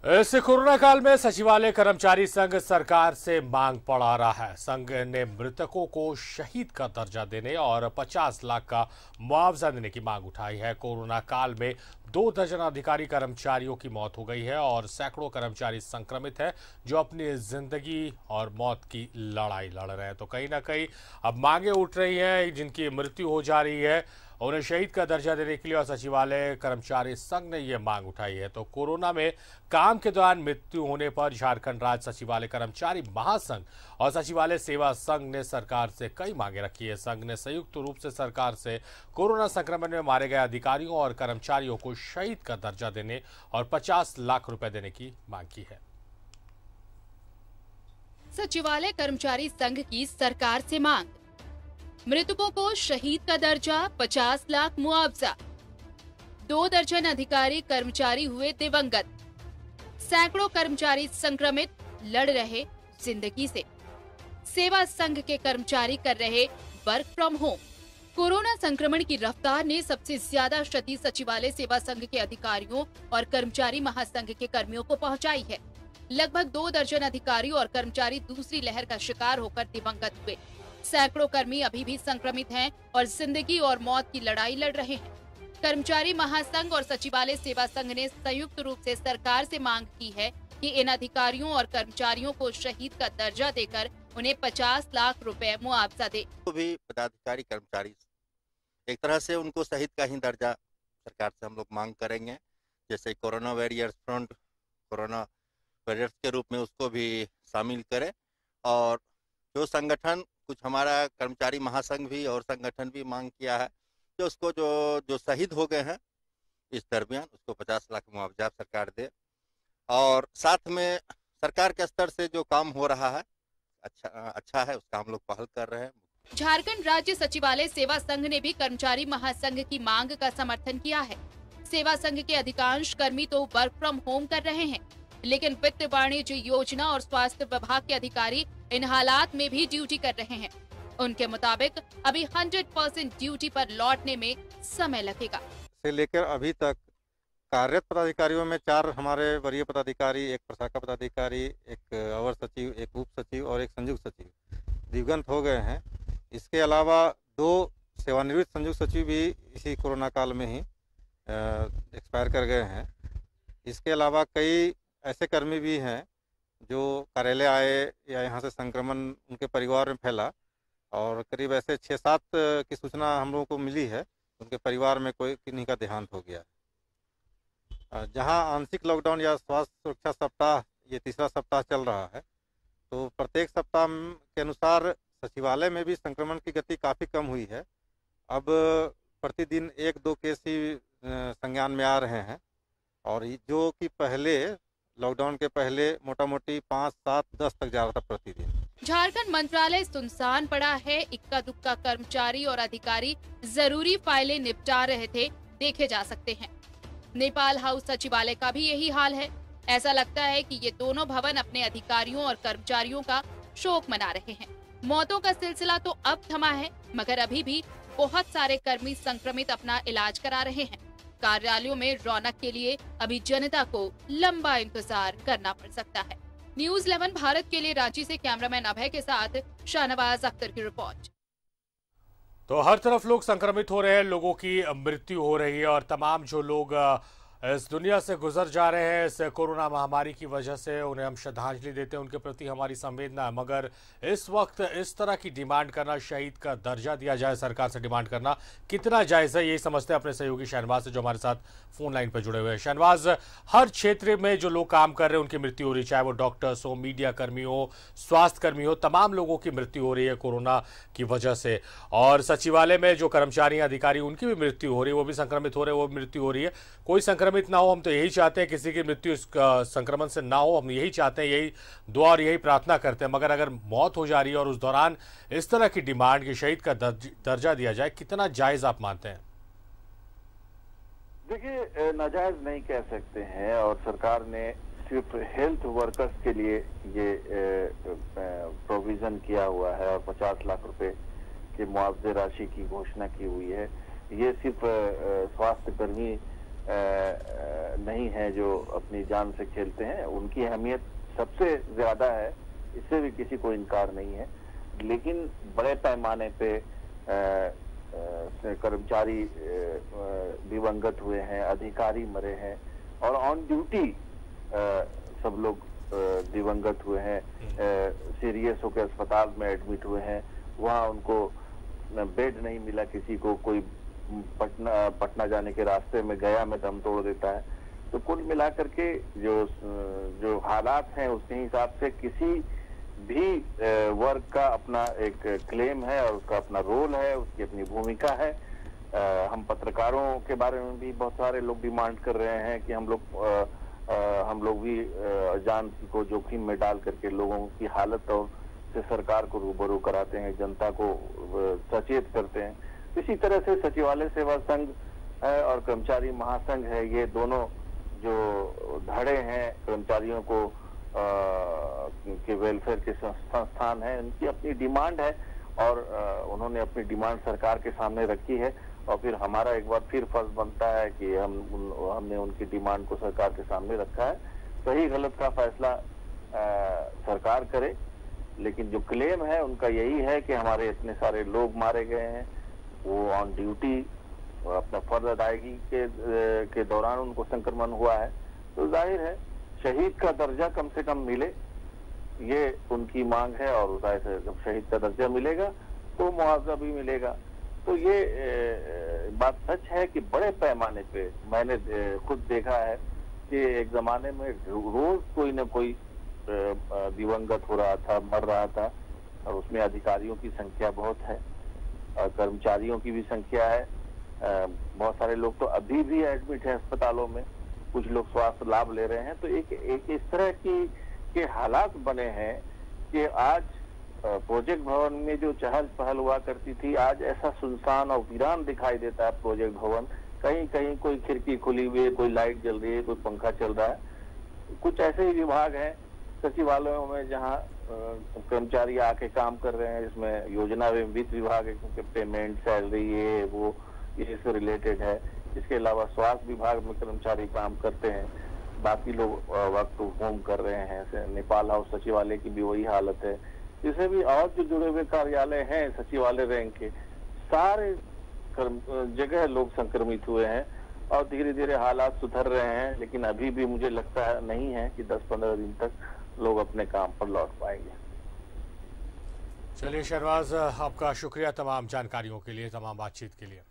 इस कोरोना काल में सचिवालय कर्मचारी संघ सरकार से मांग बढ़ा रहा है। संघ ने मृतकों को शहीद का दर्जा देने और 50 लाख का मुआवजा देने की मांग उठाई है। कोरोना काल में 2 दर्जन अधिकारी कर्मचारियों की मौत हो गई है और सैकड़ों कर्मचारी संक्रमित है जो अपनी जिंदगी और मौत की लड़ाई लड़ रहे हैं। तो कहीं ना कहीं अब मांगे उठ रही हैं, जिनकी मृत्यु हो जा रही है उन्हें शहीद का दर्जा देने के लिए, और सचिवालय कर्मचारी संघ ने यह मांग उठाई है। तो कोरोना में काम के दौरान मृत्यु होने पर झारखंड राज्य सचिवालय कर्मचारी महासंघ और सचिवालय सेवा संघ ने सरकार से कई मांगे रखी है। संघ ने संयुक्त रूप से सरकार से कोरोना संक्रमण में मारे गए अधिकारियों और कर्मचारियों को शहीद का दर्जा देने और 50 लाख रुपए देने की मांग की है। सचिवालय कर्मचारी संघ की सरकार से मांग, मृतकों को शहीद का दर्जा, 50 लाख मुआवजा। 2 दर्जन अधिकारी कर्मचारी हुए दिवंगत, सैकड़ों कर्मचारी संक्रमित, लड़ रहे जिंदगी से। सेवा संघ के कर्मचारी कर रहे वर्क फ्रॉम होम। कोरोना संक्रमण की रफ्तार ने सबसे ज्यादा क्षति सचिवालय सेवा संघ के अधिकारियों और कर्मचारी महासंघ के कर्मियों को पहुंचाई है। लगभग 2 दर्जन अधिकारी और कर्मचारी दूसरी लहर का शिकार होकर दिवंगत हुए। सैकड़ों कर्मी अभी भी संक्रमित हैं और जिंदगी और मौत की लड़ाई लड़ रहे हैं। कर्मचारी महासंघ और सचिवालय सेवा संघ ने संयुक्त रूप से सरकार से मांग की है कि इन अधिकारियों और कर्मचारियों को शहीद का दर्जा देकर उन्हें 50 लाख रुपए मुआवजा दे। तो भी पदाधिकारी कर्मचारी एक तरह से उनको शहीद का ही दर्जा सरकार से हम लोग मांग करेंगे। जैसे corona warriors front, corona warriors के रूप में उसको भी शामिल करें। और जो संगठन कुछ हमारा कर्मचारी महासंघ भी और संगठन भी मांग किया है कि उसको जो शहीद हो गए हैं इस दरमियान उसको 50 लाख मुआवजा सरकार दे। और साथ में सरकार के स्तर से जो काम हो रहा है अच्छा है, उसका हम लोग पहल कर रहे हैं। झारखंड राज्य सचिवालय सेवा संघ ने भी कर्मचारी महासंघ की मांग का समर्थन किया है। सेवा संघ के अधिकांश कर्मी तो वर्क फ्रॉम होम कर रहे हैं, लेकिन वित्त, वाणिज्य, योजना और स्वास्थ्य विभाग के अधिकारी इन हालात में भी ड्यूटी कर रहे हैं। उनके मुताबिक अभी 100% ड्यूटी पर लौटने में समय लगेगा। से लेकर अभी तक कार्यरत पदाधिकारियों में 4 हमारे वरीय पदाधिकारी, 1 प्रशाखा पदाधिकारी, 1 अवर सचिव, 1 उप सचिव और 1 संयुक्त सचिव दिवंगत हो गए हैं। इसके अलावा 2 सेवानिवृत्त संयुक्त सचिव भी इसी कोरोना काल में ही एक्सपायर कर गए हैं। इसके अलावा कई ऐसे कर्मी भी हैं जो कार्यालय आए या यहाँ से संक्रमण उनके परिवार में फैला, और करीब ऐसे 6-7 की सूचना हम लोगों को मिली है उनके परिवार में कोई किन्हीं का देहांत हो गया है। जहाँ आंशिक लॉकडाउन या स्वास्थ्य सुरक्षा सप्ताह ये 3रा सप्ताह चल रहा है, तो प्रत्येक सप्ताह के अनुसार सचिवालय में भी संक्रमण की गति काफ़ी कम हुई है। अब प्रतिदिन 1-2 केस ही संज्ञान में आ रहे हैं, और जो कि पहले लॉकडाउन के पहले मोटा मोटी 5, 7, 10 तक जा रहा था प्रतिदिन। झारखंड मंत्रालय सुनसान पड़ा है। इक्का दुक्का कर्मचारी और अधिकारी जरूरी फाइलें निपटा रहे थे, देखे जा सकते हैं। नेपाल हाउस सचिवालय का भी यही हाल है। ऐसा लगता है कि ये दोनों भवन अपने अधिकारियों और कर्मचारियों का शोक मना रहे हैं। मौतों का सिलसिला तो अब थमा है, मगर अभी भी बहुत सारे कर्मी संक्रमित अपना इलाज करा रहे हैं। कार्यालयों में रौनक के लिए अभी जनता को लंबा इंतजार करना पड़ सकता है। न्यूज़ 11 भारत के लिए रांची से कैमरामैन अभय के साथ शाहनवाज अख्तर की रिपोर्ट। तो हर तरफ लोग संक्रमित हो रहे हैं, लोगों की मृत्यु हो रही है, और तमाम जो लोग इस दुनिया से गुजर जा रहे हैं इस कोरोना महामारी की वजह से, उन्हें हम श्रद्धांजलि देते हैं, उनके प्रति हमारी संवेदना है। मगर इस वक्त इस तरह की डिमांड करना, शहीद का दर्जा दिया जाए सरकार से डिमांड करना, कितना जायज़ है, यही समझते हैं अपने सहयोगी शहनवाज से, जो हमारे साथ फोन लाइन पर जुड़े हुए हैं। शहनवाज, हर क्षेत्र में जो लोग काम कर रहे हैं उनकी मृत्यु हो रही है, चाहे वो डॉक्टर्स हो, मीडिया कर्मी हो, स्वास्थ्य कर्मी हो, तमाम लोगों की मृत्यु हो रही है कोरोना की वजह से। और सचिवालय में जो कर्मचारी अधिकारी उनकी भी मृत्यु हो रही है, वो भी संक्रमित हो रहे हैं, वो मृत्यु हो रही है। कोई संक्रमित ना हो, हम तो यही चाहते हैं किसी की मृत्यु इस संक्रमण से ना हो, हम यही चाहते हैं, यही दुआ और यही प्रार्थना करते हैं। मगर अगर मौत हो जा रही है और उस दौरान इस तरह की डिमांड कि शहीद का दर्जा दिया जाए, कितना जायज आप मानते हैं? देखिए, नाजायज नहीं कह सकते हैं, और सरकार ने सिर्फ हेल्थ वर्कर्स के लिए ये प्रोविजन किया हुआ है और 50 लाख रुपए के मुआवजे राशि की घोषणा की हुई है। ये सिर्फ स्वास्थ्य कर्मी नहीं है जो अपनी जान से खेलते हैं। उनकी अहमियत सबसे ज्यादा है, इससे भी किसी को इनकार नहीं है। लेकिन बड़े पैमाने पे कर्मचारी दिवंगत हुए हैं, अधिकारी मरे हैं और ऑन ड्यूटी सब लोग दिवंगत हुए हैं, सीरियस होकर अस्पताल में एडमिट हुए हैं। वहाँ उनको बेड नहीं मिला, किसी को कोई पटना जाने के रास्ते में गया में दम तोड़ देता है। तो कुल मिलाकर के जो हालात हैं उसके हिसाब से किसी भी वर्ग का अपना एक क्लेम है और उसका अपना रोल है, उसकी अपनी भूमिका है। हम पत्रकारों के बारे में भी बहुत सारे लोग डिमांड कर रहे हैं कि हम लोग भी जान को जोखिम में डाल करके लोगों की हालत और से सरकार को रूबरू कराते हैं, जनता को सचेत करते हैं। इसी तरह से सचिवालय सेवा संघ है और कर्मचारी महासंघ है, ये दोनों जो धड़े हैं कर्मचारियों को के वेलफेयर के संस्थान है, उनकी अपनी डिमांड है और उन्होंने अपनी डिमांड सरकार के सामने रखी है। और फिर हमारा एक बार फिर फर्ज बनता है कि हमने उनकी डिमांड को सरकार के सामने रखा है। सही गलत का फैसला सरकार करे, लेकिन जो क्लेम है उनका यही है कि हमारे इतने सारे लोग मारे गए हैं, वो ऑन ड्यूटी अपना फर्ज अदायगी के दौरान उनको संक्रमण हुआ है। तो जाहिर है शहीद का दर्जा कम से कम मिले, ये उनकी मांग है। और जाहिर है जब शहीद का दर्जा मिलेगा तो मुआवजा भी मिलेगा। तो ये बात सच है कि बड़े पैमाने पे मैंने खुद देखा है कि एक जमाने में रोज कोई न कोई दिवंगत हो रहा था, मर रहा था, और उसमें अधिकारियों की संख्या बहुत है और कर्मचारियों की भी संख्या है। बहुत सारे लोग तो अभी भी एडमिट है अस्पतालों में, कुछ लोग स्वास्थ्य लाभ ले रहे हैं। तो एक इस तरह के हालात बने हैं कि आज प्रोजेक्ट भवन में जो चहल पहल हुआ करती थी, आज ऐसा सुनसान और वीरान दिखाई देता है प्रोजेक्ट भवन। कहीं कहीं कोई खिड़की खुली हुई है, कोई लाइट जल रही है, कोई पंखा चल रहा है। कुछ ऐसे ही विभाग हैं सचिवालयों में जहां कर्मचारी आके काम कर रहे हैं, जिसमें योजना एवं वित्त विभाग है क्योंकि पेमेंट, सैलरी, ये वो इससे रिलेटेड है। इसके अलावा स्वास्थ्य विभाग में कर्मचारी काम करते हैं, बाकी लोग वर्क फ्रॉम होम कर रहे हैं। नेपाल हाउस सचिवालय की भी वही हालत है। इससे भी और जो जुड़े हुए कार्यालय हैं सचिवालय रैंक के, सारे जगह लोग संक्रमित हुए हैं और धीरे धीरे हालात सुधर रहे हैं। लेकिन अभी भी मुझे लगता है नहीं है कि 10-15 दिन तक लोग अपने काम पर लौट पाएंगे। चलिए शहनवाज, आपका शुक्रिया तमाम जानकारियों के लिए, तमाम बातचीत के लिए।